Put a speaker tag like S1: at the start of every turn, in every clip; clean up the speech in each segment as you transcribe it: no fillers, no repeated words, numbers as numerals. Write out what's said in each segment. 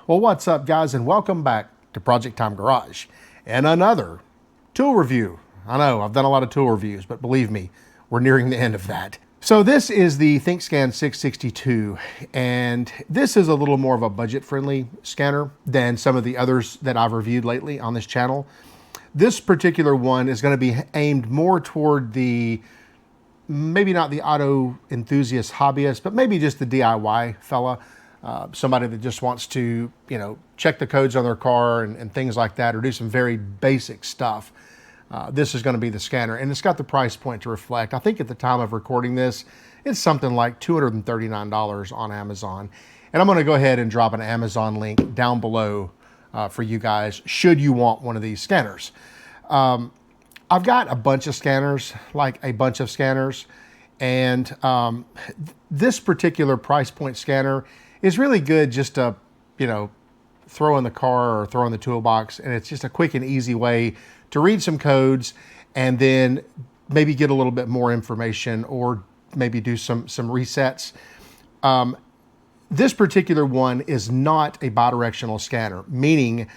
S1: Well, what's up, guys, and welcome back to Project Time Garage and another tool review. I know I've done a lot of tool reviews, but believe me, we're nearing the end of that. So this is the Thinkscan 662, and this is a little more of a budget-friendly scanner than some of the others that I've reviewed lately on this channel. This particular one is going to be aimed more toward the, maybe not the auto enthusiast hobbyist, but maybe just the DIY fella. Somebody that just wants to, check the codes on their car and things like that, or do some very basic stuff. This is going to be the scanner, and it's got the price point to reflect. I think at the time of recording this, it's something like $239 on Amazon. And I'm going to go ahead and drop an Amazon link down below for you guys, should you want one of these scanners. I've got a bunch of scanners, and this particular price point scanner is really good just to, throw in the car or throw in the toolbox, and it's just a quick and easy way to read some codes and then maybe get a little bit more information or maybe do some resets. This particular one is not a bidirectional scanner, meaning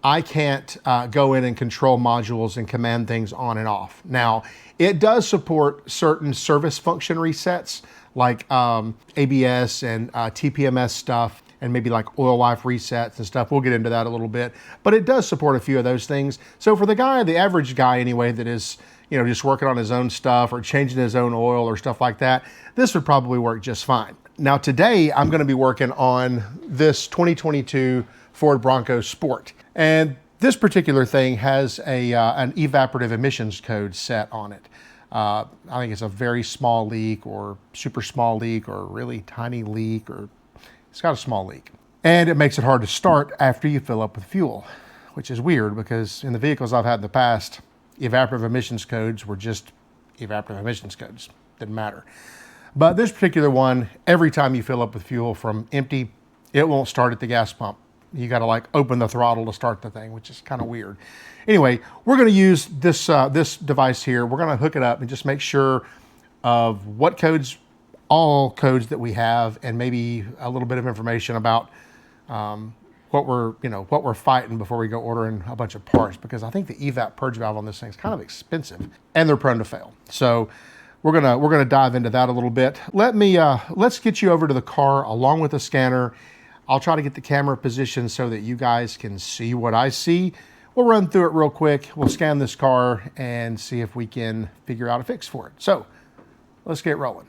S1: I can't go in and control modules and command things on and off. Now, it does support certain service function resets like ABS and TPMS stuff, and maybe like oil life resets and stuff. We'll get into that a little bit, but it does support a few of those things. So for the average guy anyway, that is, just working on his own stuff or changing his own oil or stuff like that, this would probably work just fine. Now today, I'm gonna be working on this 2022 Ford Bronco Sport. And this particular thing has an evaporative emissions code set on it. I think it's a very small leak or super small leak or really tiny leak, or it's got a small leak. And it makes it hard to start after you fill up with fuel, which is weird because in the vehicles I've had in the past, evaporative emissions codes were just evaporative emissions codes. Didn't matter. But this particular one, every time you fill up with fuel from empty, it won't start at the gas pump. You got to open the throttle to start the thing, which is kind of weird. Anyway, we're going to use this this device here. We're going to hook it up and just make sure of what codes, all codes that we have, and maybe a little bit of information about what we're fighting before we go ordering a bunch of parts, because I think the EVAP purge valve on this thing is kind of expensive and they're prone to fail. So we're gonna dive into that a little bit. Let's get you over to the car along with the scanner. I'll try to get the camera positioned so that you guys can see what I see. We'll run through it real quick. We'll scan this car and see if we can figure out a fix for it. So let's get rolling.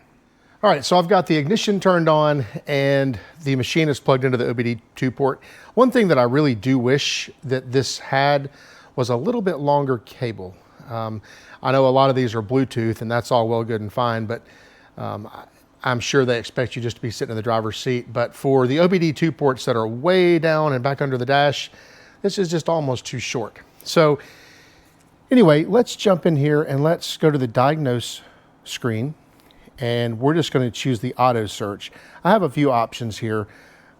S1: All right, so I've got the ignition turned on and the machine is plugged into the OBD2 port. One thing that I really do wish that this had was a little bit longer cable. I know a lot of these are Bluetooth and that's all well, good and fine, but I'm sure they expect you just to be sitting in the driver's seat. But for the OBD2 ports that are way down and back under the dash, this is just almost too short. So anyway, let's jump in here and let's go to the diagnose screen. And we're just going to choose the auto search. I have a few options here.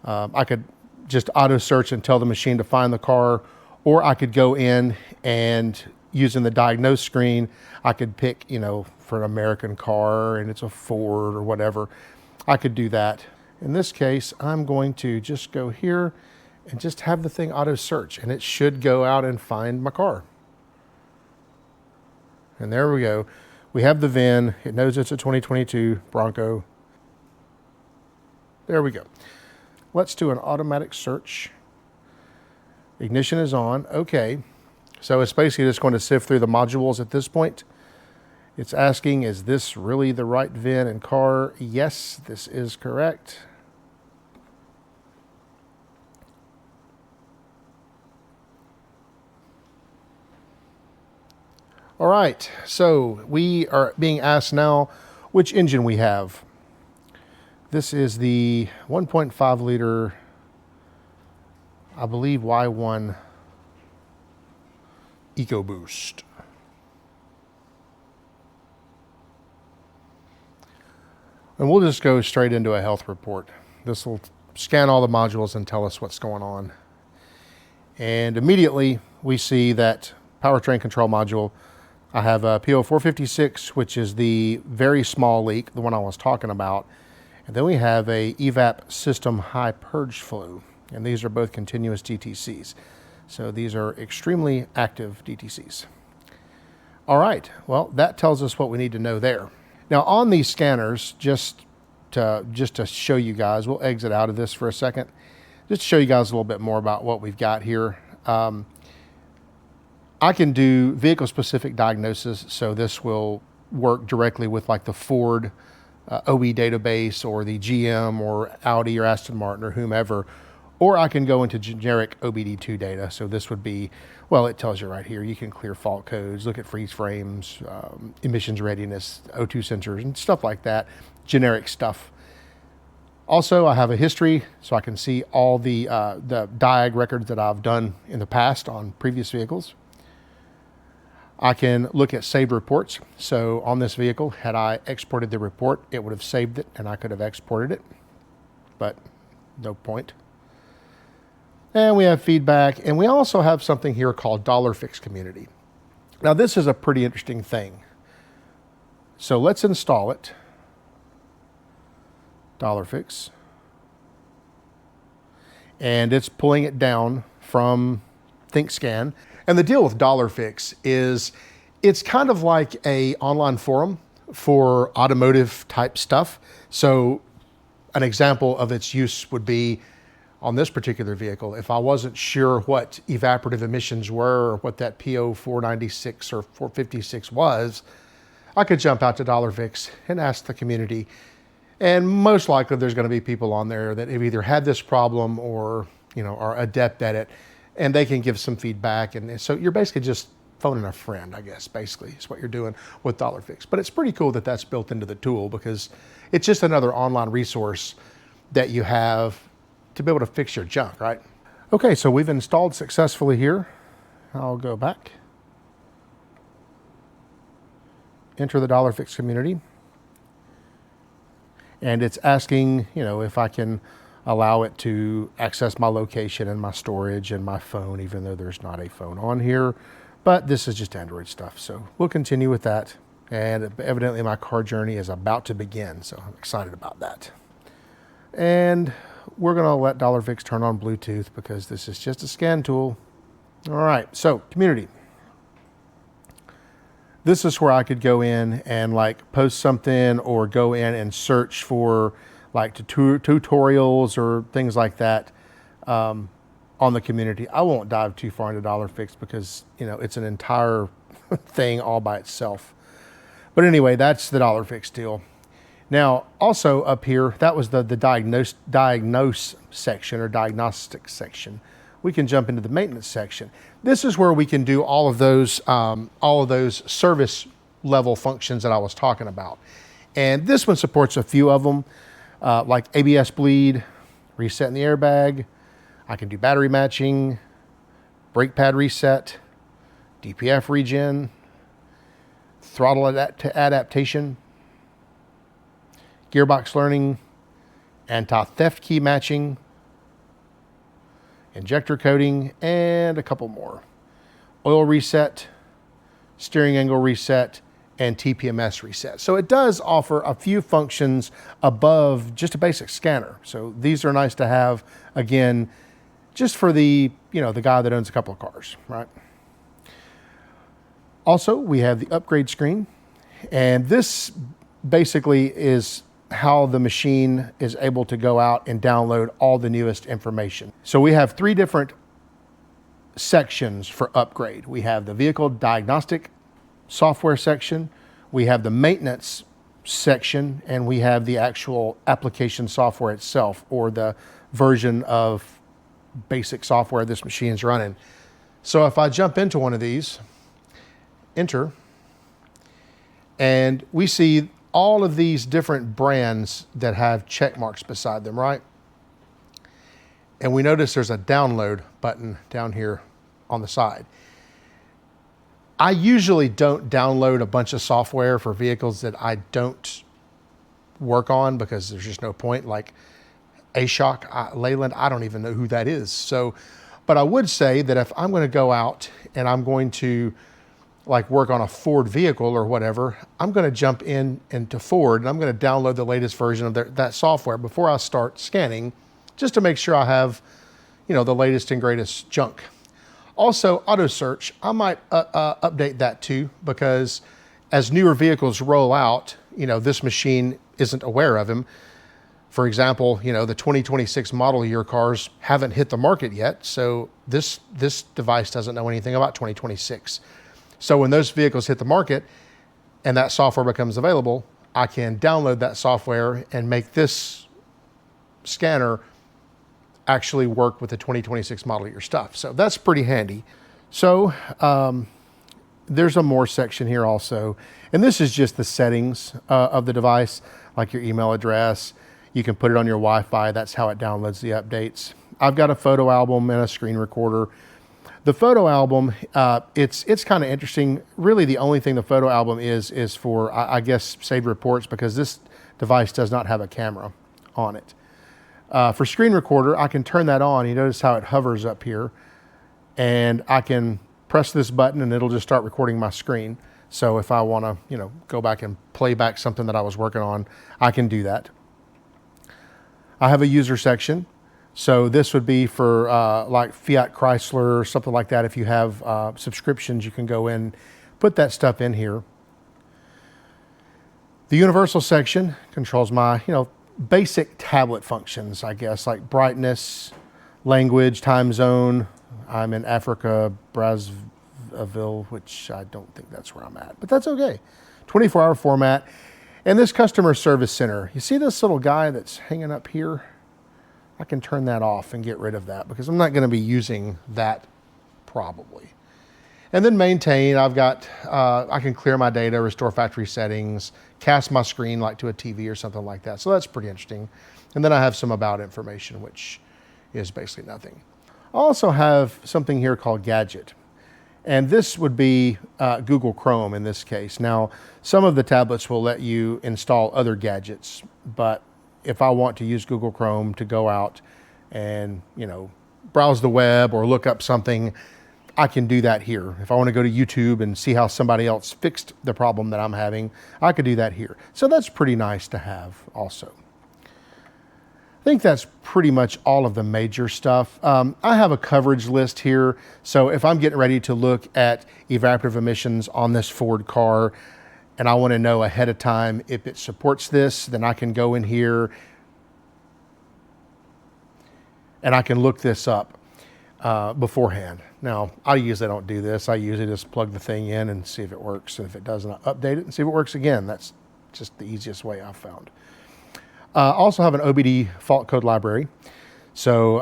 S1: I could just auto search and tell the machine to find the car, or I could go in and using the diagnose screen, I could pick, for an American car and it's a Ford or whatever, I could do that. In this case, I'm going to just go here and just have the thing auto search, and it should go out and find my car. And there we go. We have the VIN. It knows it's a 2022 Bronco. There we go. Let's do an automatic search. Ignition is on. Okay. So it's basically just going to sift through the modules at this point. It's asking, is this really the right VIN and car? Yes, this is correct. All right, so we are being asked now which engine we have. This is the 1.5 liter, I believe, Y1 EcoBoost. And we'll just go straight into a health report. This will scan all the modules and tell us what's going on. And immediately we see that powertrain control module, I have a P0456, which is the very small leak, the one I was talking about. And then we have a EVAP system high purge flow. and these are both continuous DTCs. So these are extremely active DTCs. All right, well, that tells us what we need to know there. Now on these scanners, just to show you guys, we'll exit out of this for a second, just to show you guys a little bit more about what we've got here. I can do vehicle-specific diagnosis, so this will work directly with like the Ford OE database or the GM or Audi or Aston Martin or whomever, or I can go into generic OBD2 data. So this would be, well, it tells you right here, you can clear fault codes, look at freeze frames, emissions readiness, O2 sensors and stuff like that, generic stuff. Also, I have a history, so I can see all the diag records that I've done in the past on previous vehicles. I can look at saved reports. So on this vehicle, had I exported the report, it would have saved it and I could have exported it, but no point. And we have feedback, and we also have something here called $fix community. Now this is a pretty interesting thing. So let's install it. $fix. And it's pulling it down from Thinkscan. And the deal with $fix is it's kind of like a online forum for automotive type stuff. So an example of its use would be on this particular vehicle. If I wasn't sure what evaporative emissions were or what that P0456 or 456 was, I could jump out to $fix and ask the community. And most likely there's going to be people on there that have either had this problem or, are adept at it, and they can give some feedback. And so you're basically just phoning a friend, I guess, basically is what you're doing with $fix. But it's pretty cool that that's built into the tool, because it's just another online resource that you have to be able to fix your junk, right? Okay, so we've installed successfully here. I'll go back. Enter the $fix community. And it's asking, if I can allow it to access my location and my storage and my phone, even though there's not a phone on here. But this is just Android stuff, so we'll continue with that. And evidently my car journey is about to begin, so I'm excited about that. And we're gonna let $fix turn on Bluetooth because this is just a scan tool. All right, so community. This is where I could go in and like post something or go in and search for like tutorials or things like that on the community. I won't dive too far into $fix because, it's an entire thing all by itself. But anyway, that's the $fix deal. Now, also up here, that was the diagnose section or diagnostics section. We can jump into the maintenance section. This is where we can do all of those service level functions that I was talking about. And this one supports a few of them, like ABS bleed, resetting the airbag. I can do battery matching, brake pad reset, DPF regen, throttle adaptation, gearbox learning, anti-theft key matching, injector coating, and a couple more. Oil reset, steering angle reset, and TPMS reset. So it does offer a few functions above just a basic scanner. So these are nice to have, again, just for the guy that owns a couple of cars, right? Also, we have the upgrade screen, and this basically is how the machine is able to go out and download all the newest information. So we have 3 different sections for upgrade. We have the vehicle diagnostic software section, we have the maintenance section, and we have the actual application software itself, or the version of basic software this machine is running. So if I jump into one of these, enter, and we see all of these different brands that have check marks beside them, right? And we notice there's a download button down here on the side. I usually don't download a bunch of software for vehicles that I don't work on because there's just no point. Like ASHOC, Leyland, I don't even know who that is. So, but I would say that if I'm going to go out and I'm going to like work on a Ford vehicle or whatever, I'm going to jump into Ford and I'm going to download the latest version of that software before I start scanning, just to make sure I have you know, the latest and greatest junk. Also, auto search, I might update that too, because as newer vehicles roll out, you know, this machine isn't aware of them. For example, you know, the 2026 model year cars haven't hit the market yet, so this device doesn't know anything about 2026. So when those vehicles hit the market and that software becomes available, I can download that software and make this scanner actually work with the 2026 model year stuff. So that's pretty handy. So there's a more section here also, and this is just the settings of the device, like your email address. You can put it on your Wi-Fi. That's how it downloads the updates. I've got a photo album and a screen recorder. The photo album, it's kind of interesting. Really, the only thing the photo album is for, I guess, saved reports, because this device does not have a camera on it. For screen recorder, I can turn that on. You notice how it hovers up here, and I can press this button and it'll just start recording my screen. So if I want to, you know, go back and play back something that I was working on, I can do that. I have a user section. So this would be for like Fiat Chrysler or something like that. If you have subscriptions, you can go in, put that stuff in here. The universal section controls my, you know, basic tablet functions, I guess, like brightness, language, time zone. I'm in Africa, Brazzaville, which I don't think that's where I'm at, but that's okay. 24-hour format. And this customer service center, you see this little guy that's hanging up here? I can turn that off and get rid of that because I'm not going to be using that probably. And then maintain, I've got, I can clear my data, restore factory settings, cast my screen like to a TV or something like that. So that's pretty interesting. And then I have some about information, which is basically nothing. I also have something here called Gadget. And this would be Google Chrome in this case. Now, some of the tablets will let you install other gadgets, but if I want to use Google Chrome to go out and, you know, browse the web or look up something, I can do that here. If I want to go to YouTube and see how somebody else fixed the problem that I'm having, I could do that here. So that's pretty nice to have also. I think that's pretty much all of the major stuff. I have a coverage list here. So if I'm getting ready to look at evaporative emissions on this Ford car, and I want to know ahead of time if it supports this, then I can go in here and I can look this up beforehand. Now, I usually don't do this. I usually just plug the thing in and see if it works. And if it doesn't, I'll update it and see if it works again. That's just the easiest way I've found. Also have an OBD fault code library. So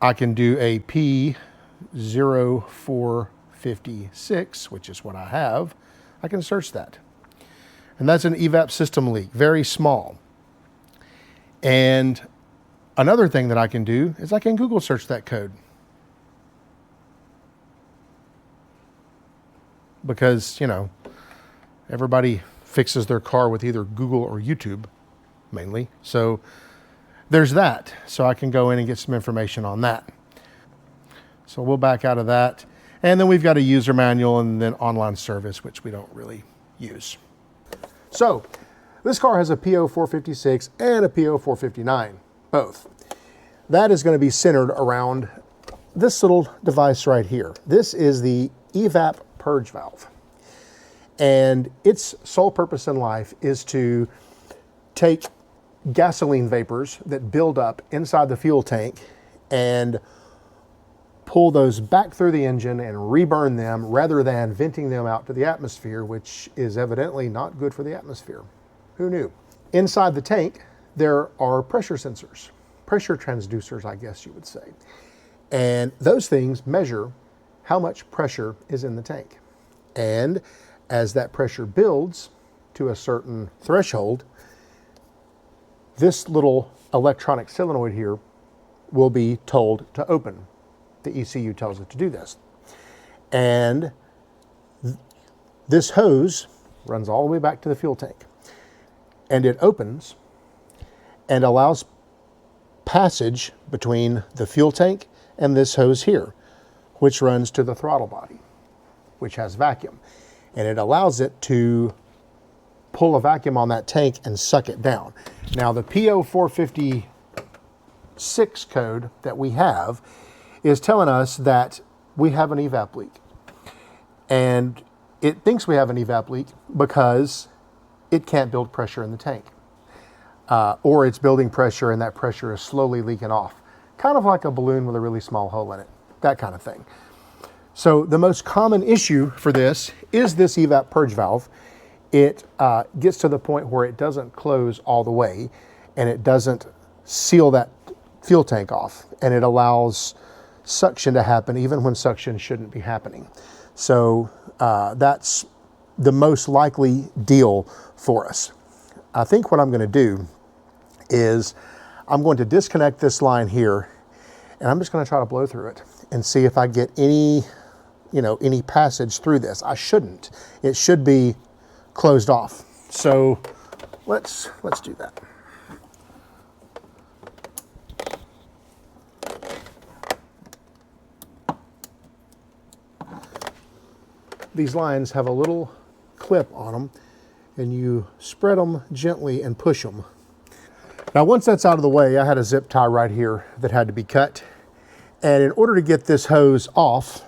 S1: I can do a P0456, which is what I have. I can search that. And that's an EVAP system leak, very small. And another thing that I can do is I can Google search that code. Because, you know, everybody fixes their car with either Google or YouTube, mainly. So there's that. So I can go in and get some information on that. So we'll back out of that. And then we've got a user manual and then online service, which we don't really use. So this car has a P0456 and a P0459, both. That is going to be centered around this little device right here. This is the EVAP Purge valve. And its sole purpose in life is to take gasoline vapors that build up inside the fuel tank and pull those back through the engine and reburn them rather than venting them out to the atmosphere, which is evidently not good for the atmosphere. Who knew? Inside the tank, there are pressure sensors, pressure transducers, I guess you would say. And those things measure how much pressure is in the tank. And as that pressure builds to a certain threshold, this little electronic solenoid here will be told to open. The ECU tells it to do this. And this hose runs all the way back to the fuel tank. And it opens and allows passage between the fuel tank and this hose here, which runs to the throttle body, which has vacuum. And it allows it to pull a vacuum on that tank and suck it down. Now the P0456 P0456 code that we have is telling us that we have an EVAP leak. And it thinks we have an EVAP leak because it can't build pressure in the tank. Or it's building pressure and that pressure is slowly leaking off. Kind of like a balloon with a really small hole in it, that kind of thing. So the most common issue for this is this EVAP purge valve. It gets to the point where it doesn't close all the way and it doesn't seal that fuel tank off, and it allows suction to happen even when suction shouldn't be happening. So that's the most likely deal for us. I think what I'm going to do is I'm going to disconnect this line here, and I'm just going to try to blow through it and see if I get any, any passage through this. I shouldn't. It should be closed off. So let's do that. These lines have a little clip on them, and you spread them gently and push them. Now, once that's out of the way, I had a zip tie right here that had to be cut. And in order to get this hose off,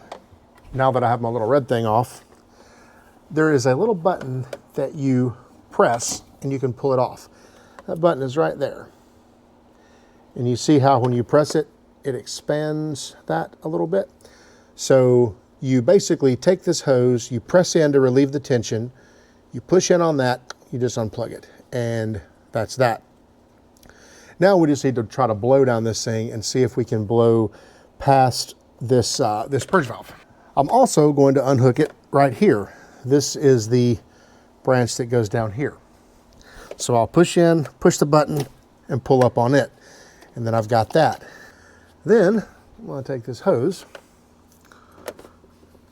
S1: now that I have my little red thing off, there is a little button that you press and you can pull it off. That button is right there. And you see how when you press it, it expands that a little bit. So you basically take this hose, you press in to relieve the tension, you push in on that, you just unplug it, and that's that. Now we just need to try to blow down this thing and see if we can blow past this, this purge valve. I'm also going to unhook it right here. This is the branch that goes down here. So I'll push in, push the button, and pull up on it. And then I've got that. Then I'm going to take this hose,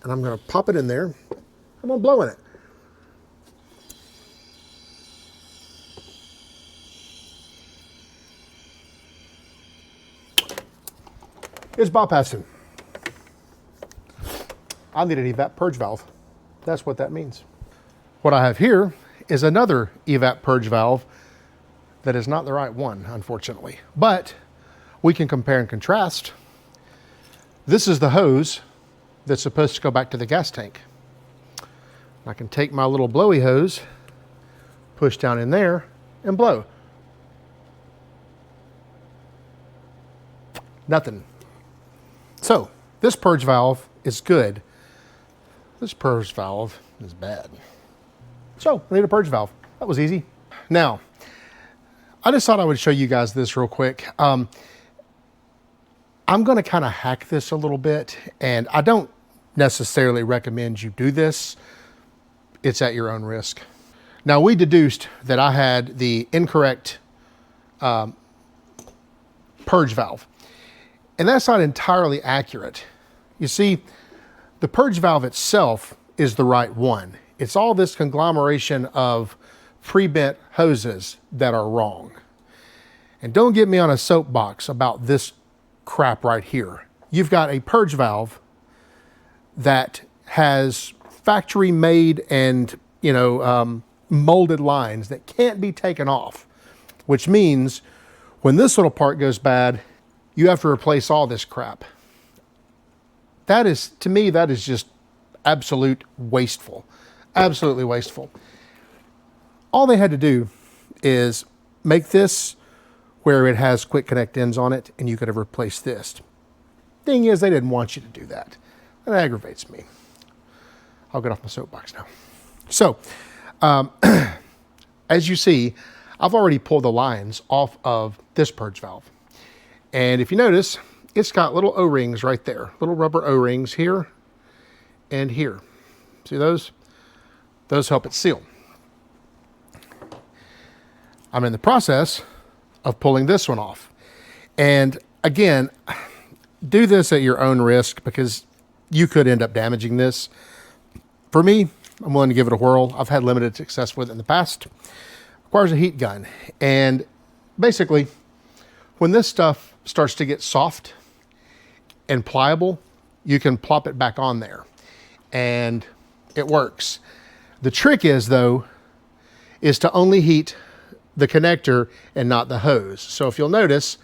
S1: and I'm going to pop it in there. I'm going to blow in it. It's bypassing. I need an EVAP purge valve. That's what that means. What I have here is another EVAP purge valve that is not the right one, unfortunately. But we can compare and contrast. This is the hose that's supposed to go back to the gas tank. I can take my little blowy hose, push down in there, and blow. Nothing. So this purge valve is good. This purge valve is bad. So I need a purge valve. That was easy. Now, I just thought I would show you guys this real quick. I'm going to kind of hack this a little bit, and I don't necessarily recommend you do this. It's at your own risk. Now, we deduced that I had the incorrect purge valve, and that's not entirely accurate. You see, the purge valve itself is the right one. It's all this conglomeration of pre-bent hoses that are wrong. And don't get me on a soapbox about this crap right here. You've got a purge valve that has factory made and molded lines that can't be taken off, which means when this little part goes bad, you have to replace all this crap. That is, to me, that is just absolute wasteful. Absolutely wasteful. All they had to do is make this where it has quick connect ends on it, and you could have replaced this. Thing is, they didn't want you to do that. That aggravates me. I'll get off my soapbox now. So, as you see, I've already pulled the lines off of this purge valve. And if you notice, it's got little O-rings right there, little rubber O-rings here and here. See those? Those help it seal. I'm in the process of pulling this one off. And again, do this at your own risk because you could end up damaging this. For me, I'm willing to give it a whirl. I've had limited success with it in the past. Requires a heat gun. And basically, when this stuff starts to get soft and pliable, you can plop it back on there and it works. The trick is, though, is to only heat the connector and not the hose. So if you'll notice,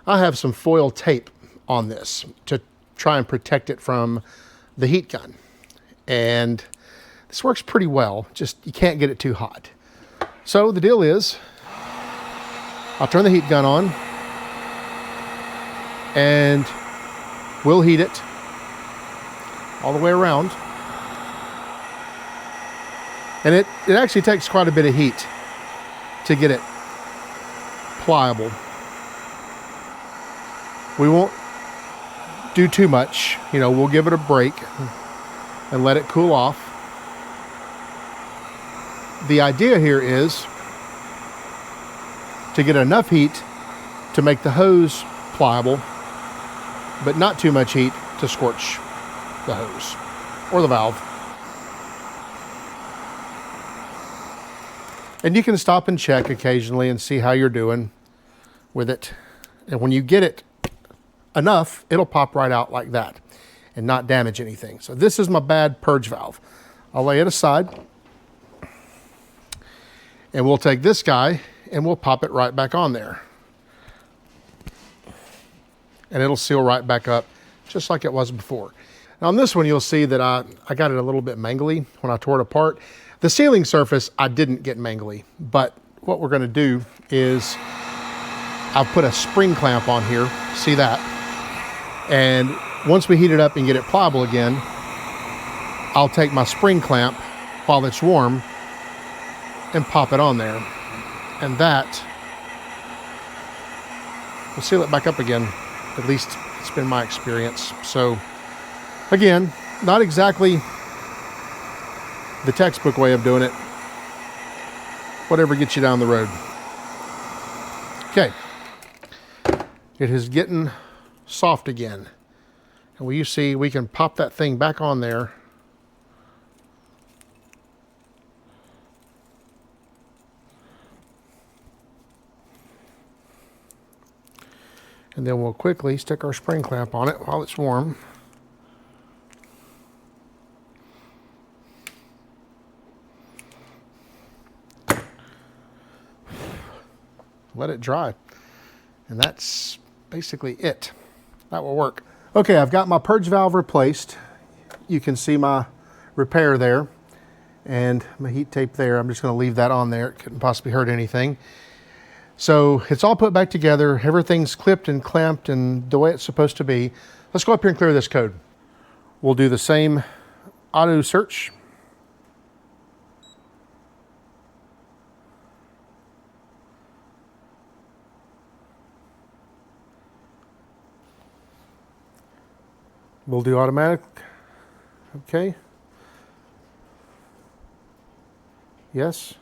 S1: I have some foil tape on this to try and protect it from the heat gun. And this works pretty well, just you can't get it too hot. So the deal is, I'll turn the heat gun on and we'll heat it all the way around. And it actually takes quite a bit of heat to get it pliable. We won't do too much, you know, we'll give it a break and let it cool off. The idea here is to get enough heat to make the hose pliable, but not too much heat to scorch the hose or the valve. And you can stop and check occasionally and see how you're doing with it. And when you get it enough, it'll pop right out like that and not damage anything. So this is my bad purge valve. I'll lay it aside and we'll take this guy and we'll pop it right back on there. And it'll seal right back up just like it was before. Now on this one, you'll see that I got it a little bit mangly when I tore it apart. The sealing surface, I didn't get mangly, but what we're gonna do is I'll put a spring clamp on here, see that? And once we heat it up and get it pliable again, I'll take my spring clamp while it's warm and pop it on there. And that will seal it back up again. At least it's been my experience. So again, not exactly the textbook way of doing it. Whatever gets you down the road. Okay. It is getting soft again. And you see we can pop that thing back on there. And then we'll quickly stick our spring clamp on it while it's warm. Let it dry. And that's basically it. That will work. Okay, I've got my purge valve replaced. You can see my repair there and my heat tape there. I'm just going to leave that on there. It couldn't possibly hurt anything. So it's all put back together. Everything's clipped and clamped and the way it's supposed to be. Let's go up here and clear this code. We'll do the same auto search. We'll do automatic. Okay. Yes.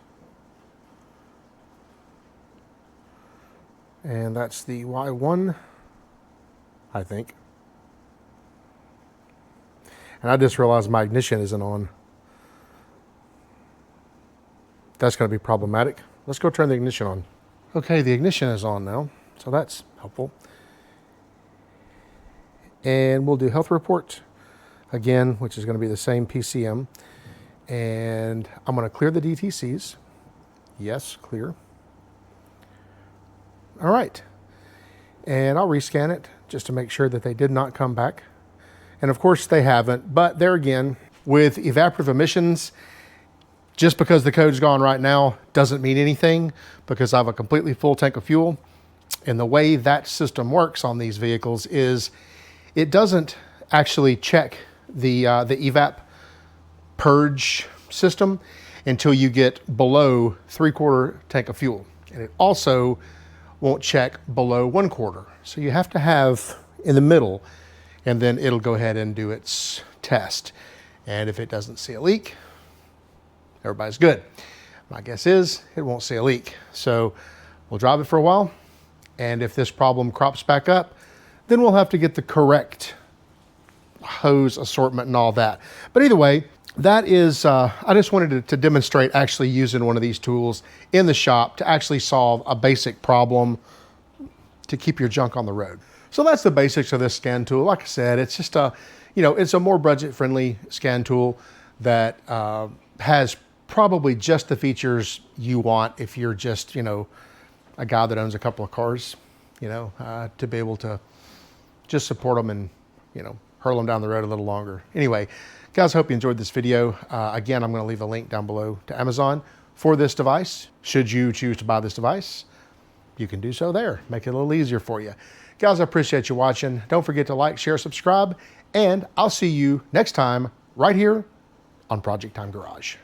S1: And that's the Y1, I think. And I just realized my ignition isn't on. That's going to be problematic. Let's go turn the ignition on. Okay, the ignition is on now, so that's helpful. And we'll do health report again, which is going to be the same PCM. And I'm going to clear the DTCs. Yes, clear. All right. And I'll rescan it just to make sure that they did not come back. And of course they haven't, but there again, with evaporative emissions, just because the code's gone right now doesn't mean anything because I have a completely full tank of fuel. And the way that system works on these vehicles is it doesn't actually check the EVAP purge system until you get below 3/4 tank of fuel. And it also won't check below 1/4. So you have to have in the middle, and then it'll go ahead and do its test. And if it doesn't see a leak, everybody's good. My guess is it won't see a leak. So we'll drive it for a while. And if this problem crops back up, then we'll have to get the correct hose assortment and all that. But either way, that is, I just wanted to demonstrate actually using one of these tools in the shop to actually solve a basic problem to keep your junk on the road. So that's the basics of this scan tool. Like I said, it's just a, it's a more budget-friendly scan tool that has probably just the features you want if you're just, a guy that owns a couple of cars you know, to be able to just support them and, you know, hurl them down the road a little longer. Anyway, guys, I hope you enjoyed this video. Again, I'm going to leave a link down below to Amazon for this device. Should you choose to buy this device, you can do so there. Make it a little easier for you. Guys, I appreciate you watching. Don't forget to like, share, subscribe, and I'll see you next time right here on Project Time Garage.